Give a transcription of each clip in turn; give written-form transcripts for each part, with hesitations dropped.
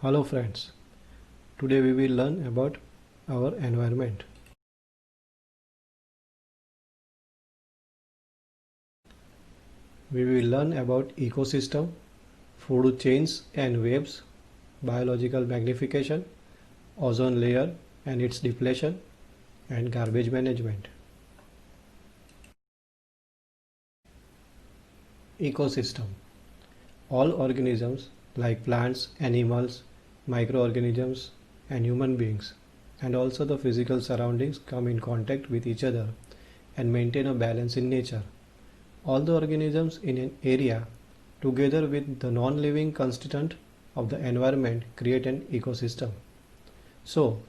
Hello friends, today we will learn about our environment. We will learn about ecosystem, food chains and webs, biological magnification, ozone layer and its depletion, and garbage management. Ecosystem. All organisms like plants, animals, microorganisms and human beings and also the physical surroundings come in contact with each other and maintain a balance in nature. All the organisms in an area together with the non-living constituent of the environment create an ecosystem. So,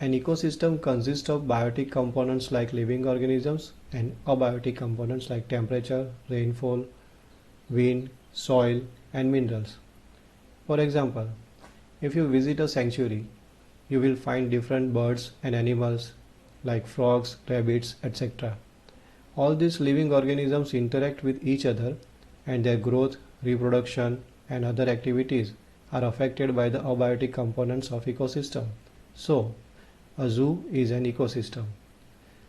an ecosystem consists of biotic components like living organisms and abiotic components like temperature, rainfall, wind, soil and minerals. For example, if you visit a sanctuary, you will find different birds and animals like frogs, rabbits, etc. All these living organisms interact with each other and their growth, reproduction and other activities are affected by the abiotic components of ecosystem. So, a zoo is an ecosystem.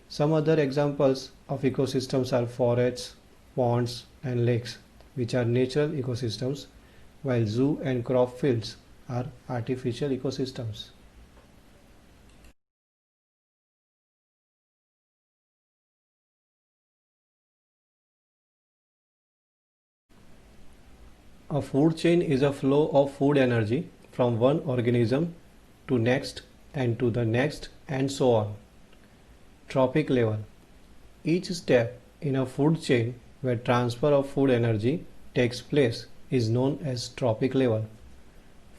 Some other examples of ecosystems are forests, ponds and lakes, which are natural ecosystems, while zoo and crop fields are artificial ecosystems. A food chain is a flow of food energy from one organism to next and to the next and so on. Trophic level. Each step in a food chain where transfer of food energy takes place is known as trophic level.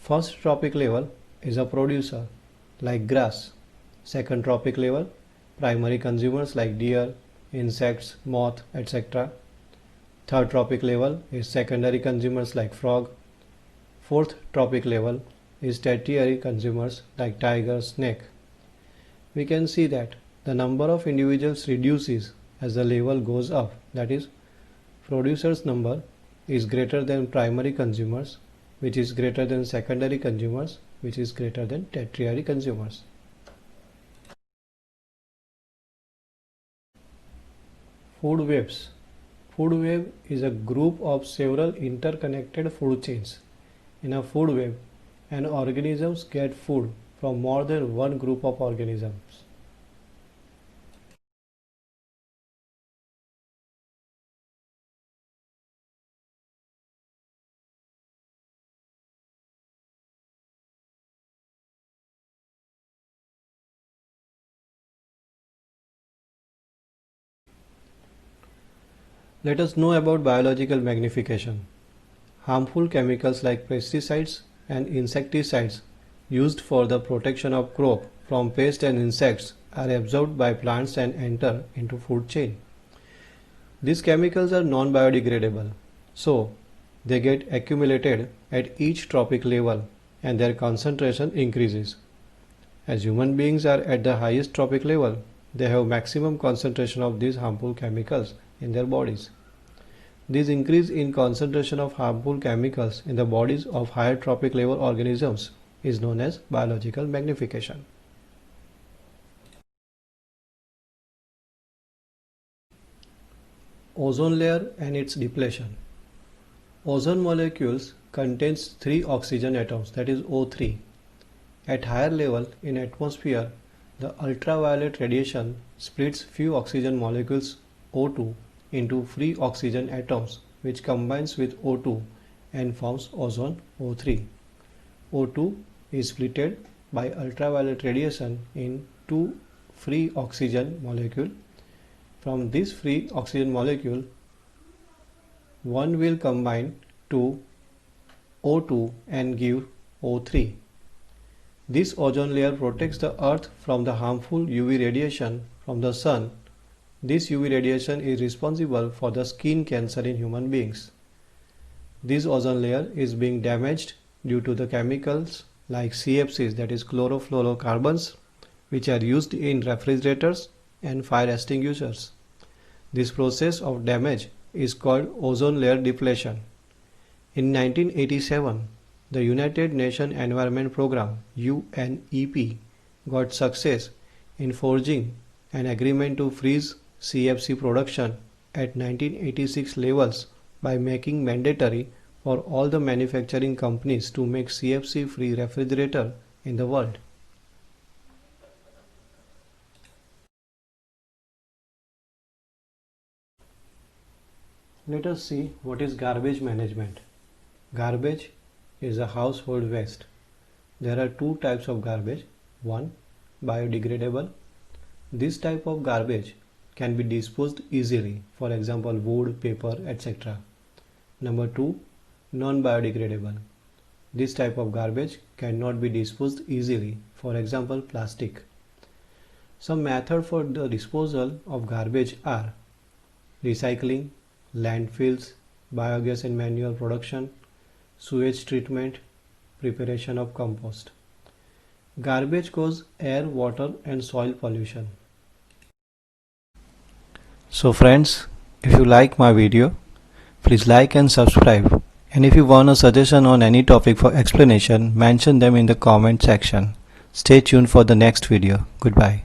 First trophic level is a producer like grass. Second trophic level, primary consumers like deer, insects, moth, etc. Third trophic level is secondary consumers like frog. Fourth trophic level is tertiary consumers like tiger, snake. We can see that the number of individuals reduces as the level goes up, that is, producers number is greater than primary consumers, which is greater than secondary consumers, which is greater than tertiary consumers. Food webs. Food web is a group of several interconnected food chains. In a food web, an organisms get food from more than one group of organisms. Let us know about biological magnification. Harmful chemicals like pesticides and insecticides used for the protection of crop from pests and insects are absorbed by plants and enter into food chain. These chemicals are non-biodegradable, so they get accumulated at each trophic level and their concentration increases. As human beings are at the highest trophic level, they have maximum concentration of these harmful chemicals in their bodies. This increase in concentration of harmful chemicals in the bodies of higher trophic level organisms is known as biological magnification. Ozone layer and its depletion. Ozone molecules contains 3 oxygen atoms, that is O3. At higher level in atmosphere, the ultraviolet radiation splits few oxygen molecules O2 into free oxygen atoms, which combines with O2 and forms ozone O3. O2 is splitted by ultraviolet radiation in 2 free oxygen molecule. From this free oxygen molecule, one will combine to O2 and give O3. This ozone layer protects the earth from the harmful UV radiation from the sun. This UV radiation is responsible for the skin cancer in human beings. This ozone layer is being damaged due to the chemicals like CFCs, that is chlorofluorocarbons, which are used in refrigerators and fire extinguishers. This process of damage is called ozone layer depletion. In 1987, The United Nations Environment Programme UNEP got success in forging an agreement to freeze CFC production at 1986 levels by making mandatory for all the manufacturing companies to make CFC-free refrigerator in the world. Let us see what is garbage management. Garbage is a household waste. There are two types of garbage. One, biodegradable. This type of garbage can be disposed easily, for example wood, paper, etc. Number two, non-biodegradable. This type of garbage cannot be disposed easily, for example plastic. Some methods for the disposal of garbage are recycling, landfills, biogas and manure production, sewage treatment, preparation of compost. Garbage causes air, water and soil pollution. So friends, if you like my video, please like and subscribe. And if you want a suggestion on any topic for explanation, mention them in the comment section. Stay tuned for the next video. Goodbye.